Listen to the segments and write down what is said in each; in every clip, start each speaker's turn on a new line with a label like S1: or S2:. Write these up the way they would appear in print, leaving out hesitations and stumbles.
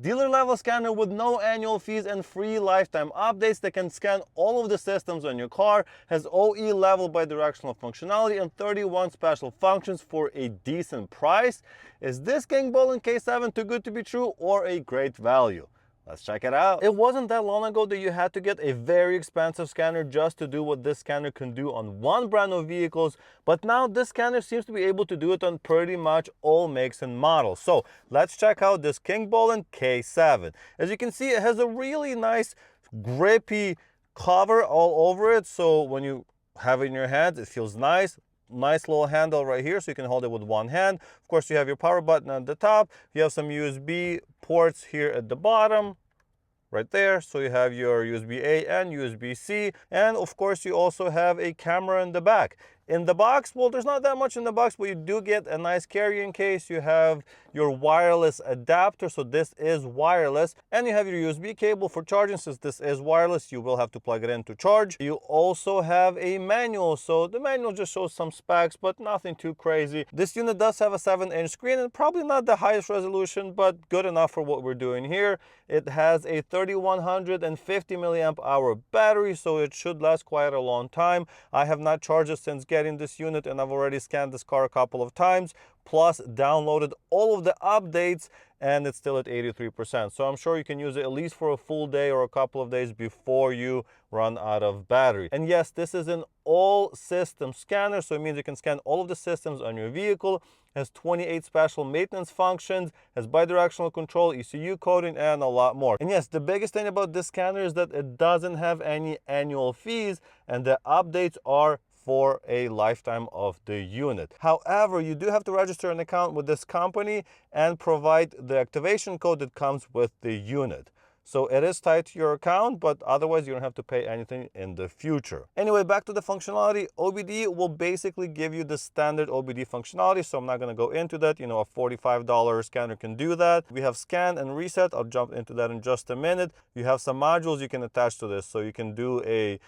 S1: Dealer level scanner with no annual fees and free lifetime updates that can scan all of the systems on your car, has OE level bidirectional functionality and 31 special functions for a decent price. Is this KINGBOLEN K7 too good to be true or a great value? Let's check it out. It wasn't that long ago that you had to get a very expensive scanner just to do what this scanner can do on one brand of vehicles, but now this scanner seems to be able to do it on pretty much all makes and models. So let's check out this KINGBOLEN K7. As you can see, it has a really nice grippy cover all over it, so when you have it in your hands, it feels nice. Nice little handle right here, so you can hold it with one hand. Of course, you have your power button at the top. You have some USB ports here at the bottom, right there. So you have your USB-A and USB-C. And of course, you also have a camera in the back. In the box, well, there's not that much in the box, but you do get a nice carrying case. You have your wireless adapter, so this is wireless. And you have your USB cable for charging. Since this is wireless, you will have to plug it in to charge. You also have a manual, so the manual just shows some specs, but nothing too crazy. This unit does have a 7-inch screen, and probably not the highest resolution, but good enough for what we're doing here. It has a 3150 milliamp hour battery, so it should last quite a long time. I have not charged it since getting this unit, and I've already scanned this car a couple of times, plus downloaded all of the updates, and it's still at 83%. So I'm sure you can use it at least for a full day or a couple of days before you run out of battery. And yes, this is an all system scanner, so it means you can scan all of the systems on your vehicle. Has 28 special maintenance functions, has bidirectional control, ECU coding, and a lot more. And yes, the biggest thing about this scanner is that it doesn't have any annual fees, and the updates are for a lifetime of the unit. However, you do have to register an account with this company and provide the activation code that comes with the unit. So it is tied to your account, but otherwise you don't have to pay anything in the future. Anyway, back to the functionality. OBD will basically give you the standard OBD functionality, so I'm not going to go into that. You know, a $45 scanner can do that. We have scan and reset. I'll jump into that in just a minute. You have some modules you can attach to this, so you can do a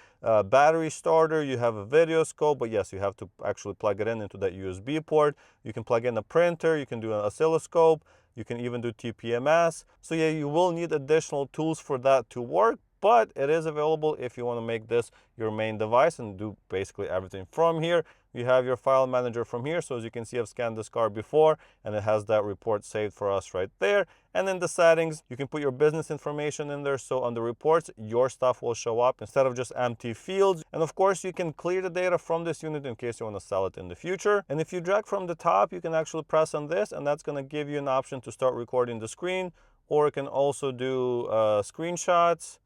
S1: battery starter, you have a video scope, but yes, you have to actually plug it into that USB port. You can plug in a printer, you can do an oscilloscope, you can even do TPMS. So yeah, you will need additional tools for that to work, but it is available if you want to make this your main device and do basically everything from here. You have your file manager from here. So as you can see, I've scanned this car before and it has that report saved for us right there. And in the settings, you can put your business information in there. So on the reports, your stuff will show up instead of just empty fields. And of course, you can clear the data from this unit in case you want to sell it in the future. And if you drag from the top, you can actually press on this, and that's going to give you an option to start recording the screen, or it can also do screenshots.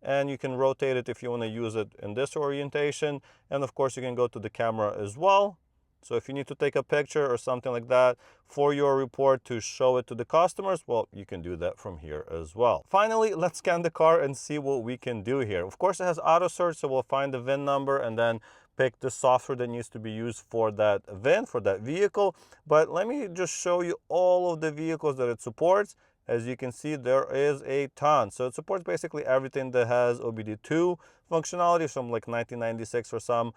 S1: And you can rotate it if you want to use it in this orientation. And of course, you can go to the camera as well. So if you need to take a picture or something like that for your report to show it to the customers, well, you can do that from here as well. Finally, let's scan the car and see what we can do here. Of course, it has auto search, so we'll find the VIN number and then pick the software that needs to be used for that VIN, for that vehicle. But let me just show you all of the vehicles that it supports. As you can see, there is a ton. So it supports basically everything that has OBD2 functionality, from like 1996 for some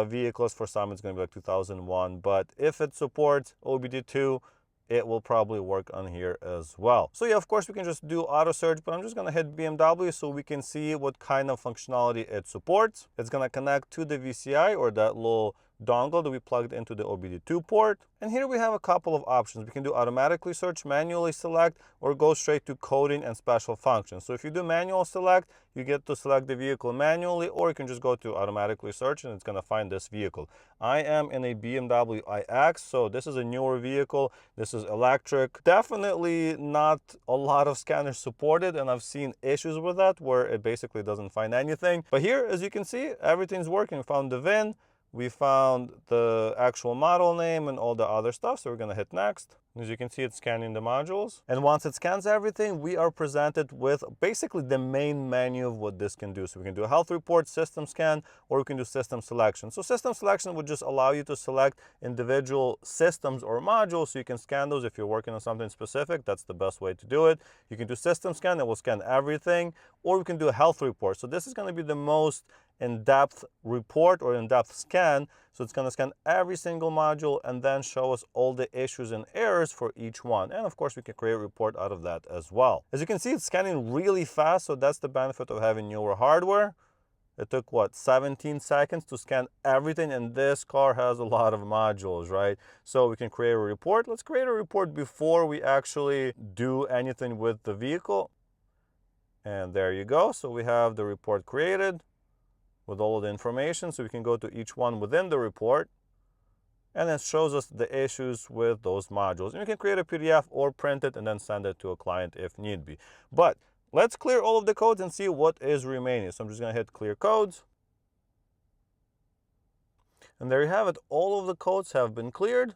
S1: vehicles. For some, it's going to be like 2001. But if it supports OBD2, it will probably work on here as well. So yeah, of course, we can just do auto search, but I'm just going to hit BMW so we can see what kind of functionality it supports. It's going to connect to the VCI, or that little dongle that we plugged into the OBD2 port. And here we have a couple of options. We can do automatically search, manually select, or go straight to coding and special functions. So if you do manual select, you get to select the vehicle manually, or you can just go to automatically search and it's going to find this vehicle. I am in a BMW iX, so this is a newer vehicle. This is electric. Definitely not a lot of scanners supported, and I've seen issues with that where it basically doesn't find anything. But here, as you can see, everything's working. We found the VIN. We found the actual model name and all the other stuff, so we're going to hit next. As you can see, it's scanning the modules. And once it scans everything, we are presented with basically the main menu of what this can do. So we can do a health report, system scan, or we can do system selection. So system selection would just allow you to select individual systems or modules, so you can scan those if you're working on something specific. That's the best way to do it. You can do system scan, it will scan everything, or we can do a health report. So this is going to be the most in-depth report or in-depth scan. So it's going to scan every single module and then show us all the issues and errors for each one. And of course, we can create a report out of that as well. As you can see, it's scanning really fast. So that's the benefit of having newer hardware. It took, what, 17 seconds to scan everything, and this car has a lot of modules, right? So we can create a report. Let's create a report before we actually do anything with the vehicle. And there you go. So we have the report created with all of the information. So we can go to each one within the report, and it shows us the issues with those modules. And you can create a PDF or print it and then send it to a client if need be. But let's clear all of the codes and see what is remaining. So I'm just going to hit clear codes. And there you have it. All of the codes have been cleared.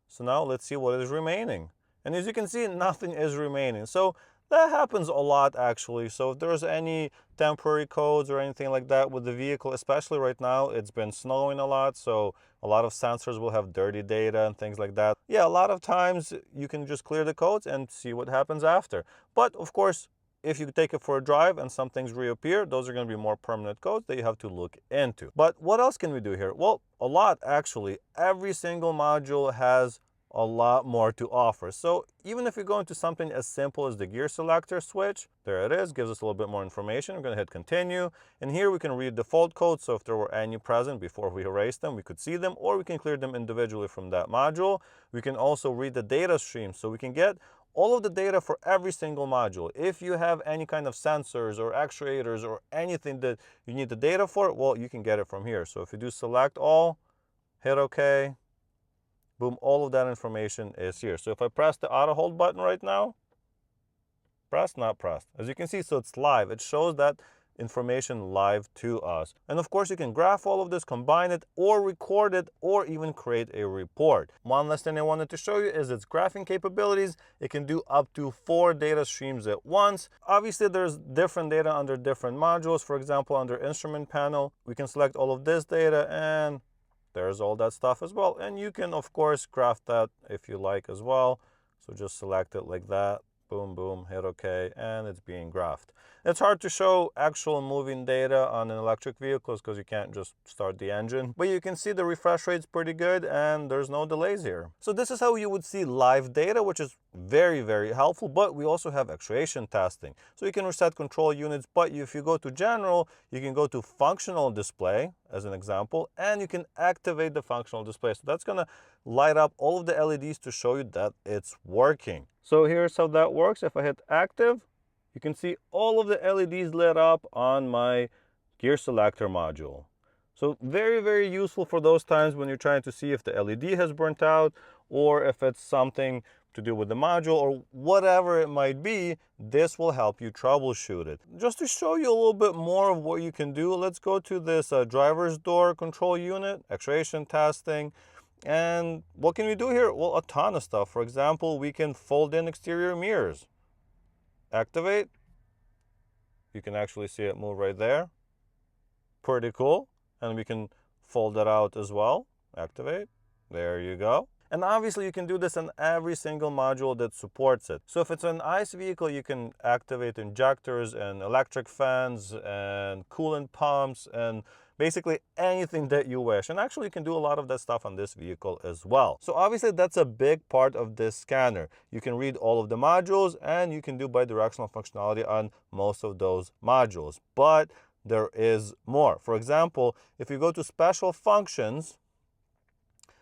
S1: So now let's see what is remaining. And as you can see, nothing is remaining. So that happens a lot, actually. So if there's any temporary codes or anything like that with the vehicle, especially right now, it's been snowing a lot. So a lot of sensors will have dirty data and things like that. Yeah, a lot of times you can just clear the codes and see what happens after. But of course, if you take it for a drive and some things reappear, those are going to be more permanent codes that you have to look into. But what else can we do here? Well, a lot, actually. Every single module has a lot more to offer. So even if you go into something as simple as the gear selector switch, there it is, gives us a little bit more information. I'm going to hit continue. And here we can read default codes. So if there were any present before we erase them, we could see them, or we can clear them individually from that module. We can also read the data stream. So we can get all of the data for every single module. If you have any kind of sensors or actuators or anything that you need the data for, well, you can get it from here. So if you do select all, hit OK, boom, all of that information is here. So if I press the auto hold button right now, pressed, not pressed. As you can see, so it's live. It shows that information live to us. And of course, you can graph all of this, combine it, or record it, or even create a report. One last thing I wanted to show you is its graphing capabilities. It can do up to 4 data streams at once. Obviously, there's different data under different modules. For example, under instrument panel, we can select all of this data, and there's all that stuff as well. And you can, of course, graph that if you like as well. So just select it like that. Boom, boom, hit OK, and it's being graphed. It's hard to show actual moving data on an electric vehicle because you can't just start the engine. But you can see the refresh rate's pretty good, and there's no delays here. So this is how you would see live data, which is very, very helpful. But we also have actuation testing. So you can reset control units, but if you go to general, you can go to functional display, as an example, and you can activate the functional display. So that's going to light up all of the LEDs to show you that it's working. So here's how that works. If I hit active, you can see all of the LEDs lit up on my gear selector module. So very, very useful for those times when you're trying to see if the LED has burnt out, or if it's something to do with the module, or whatever it might be. This will help you troubleshoot it. Just to show you a little bit more of what you can do, let's go to this driver's door control unit, actuation testing. And what can we do here? Well, a ton of stuff. For example, we can fold in exterior mirrors. Activate. You can actually see it move right there. Pretty cool. And we can fold it out as well. Activate. There you go. And obviously you can do this in every single module that supports it. So if it's an ICE vehicle, you can activate injectors and electric fans and coolant pumps and basically anything that you wish. And actually you can do a lot of that stuff on this vehicle as well. So obviously that's a big part of this scanner. You can read all of the modules, and you can do bidirectional functionality on most of those modules. But there is more. For example, if you go to special functions,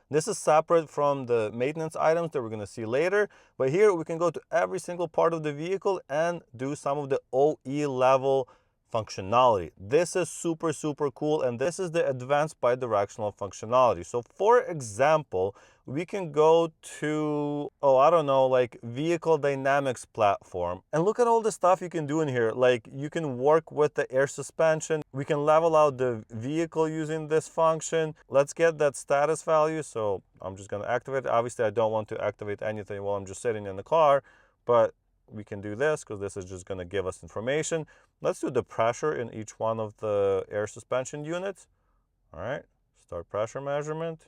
S1: this is separate from the maintenance items that we're going to see later. But here we can go to every single part of the vehicle and do some of the OE level functionality. This is super, super cool. And this is the advanced bidirectional functionality. So for example, we can go to, I don't know, like vehicle dynamics platform. And look at all the stuff you can do in here. Like you can work with the air suspension. We can level out the vehicle using this function. Let's get that status value. So I'm just going to activate it. Obviously, I don't want to activate anything while I'm just sitting in the car, but we can do this because this is just going to give us information. Let's do the pressure in each one of the air suspension units. All right, start pressure measurement.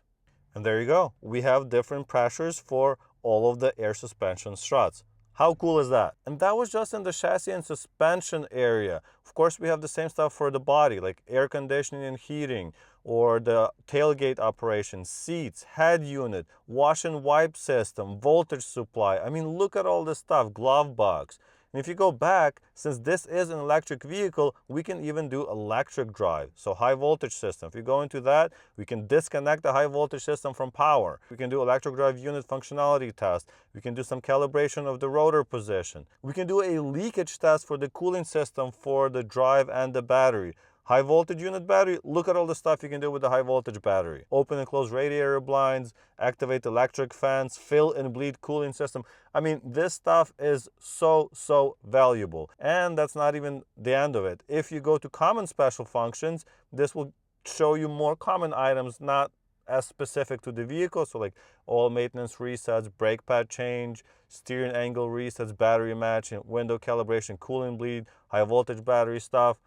S1: And there you go. We have different pressures for all of the air suspension struts. How cool is that? And that was just in the chassis and suspension area. Of course, we have the same stuff for the body, like air conditioning and heating, or the tailgate operation, seats, head unit, wash and wipe system, voltage supply. I mean, look at all this stuff, glove box. And if you go back, since this is an electric vehicle, we can even do electric drive. So high voltage system. If you go into that, we can disconnect the high voltage system from power. We can do electric drive unit functionality test. We can do some calibration of the rotor position. We can do a leakage test for the cooling system for the drive and the battery. High voltage unit battery, look at all the stuff you can do with the high voltage battery. Open and close radiator blinds, activate electric fans, fill and bleed cooling system. I mean, this stuff is so valuable. And that's not even the end of it. If you go to common special functions, this will show you more common items, not as specific to the vehicle. So like oil maintenance resets, brake pad change, steering angle resets, battery matching, window calibration, cooling bleed, high voltage battery stuff.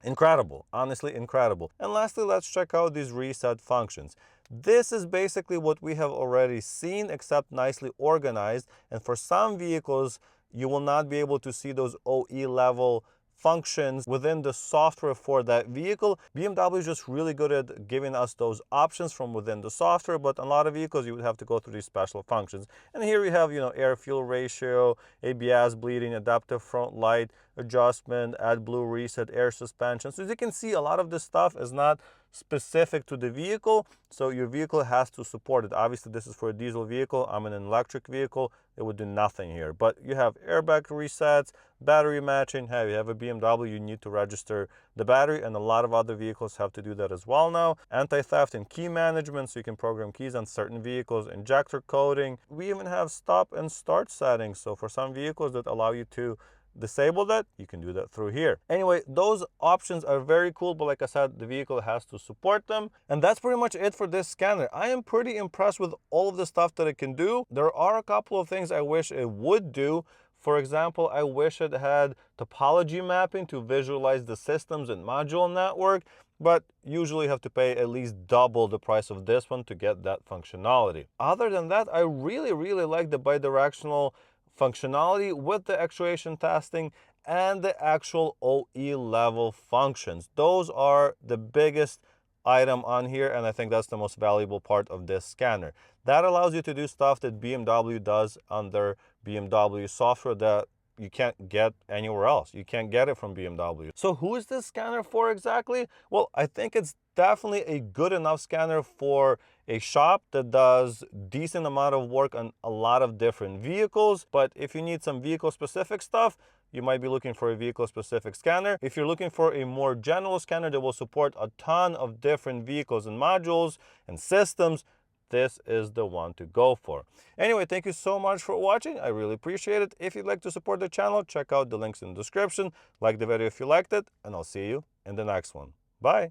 S1: Incredible, honestly incredible. And lastly, let's check out these reset functions. This is basically what we have already seen, except nicely organized. And for some vehicles, you will not be able to see those OE level functions within the software for that vehicle. BMW is just really good at giving us those options from within the software, but on a lot of vehicles you would have to go through these special functions. And here we have, air fuel ratio, ABS bleeding, adaptive front light adjustment, AdBlue reset, air suspension. So as you can see, a lot of this stuff is not specific to the vehicle, so your vehicle has to support it. Obviously this is for a diesel vehicle. I'm in an electric vehicle, it would do nothing here. But you have airbag resets, battery matching. Hey, you have a BMW, you need to register the battery, and a lot of other vehicles have to do that as well now. Anti-theft and key management, so you can program keys on certain vehicles. Injector coding. We even have stop and start settings, so for some vehicles that allow you to disable that, you can do that through here. Anyway, those options are very cool, but like I said, the vehicle has to support them. And that's pretty much it for this scanner. I am pretty impressed with all of the stuff that it can do. There are a couple of things I wish it would do. For example, I wish it had topology mapping to visualize the systems and module network, but usually you have to pay at least double the price of this one to get that functionality. Other than that, I really like the bidirectional functionality with the actuation testing and the actual OE level functions. Those are the biggest item on here, and I think that's the most valuable part of this scanner. That allows you to do stuff that BMW does on their BMW software that you can't get anywhere else. You can't get it from BMW. So who is this scanner for exactly? Well, I think it's definitely a good enough scanner for a shop that does decent amount of work on a lot of different vehicles. But if you need some vehicle specific stuff, you might be looking for a vehicle specific scanner. If you're looking for a more general scanner that will support a ton of different vehicles and modules and systems, this is the one to go for. Anyway, thank you so much for watching. I really appreciate it. If you'd like to support the channel, check out the links in the description. Like the video if you liked it, and I'll see you in the next one. Bye.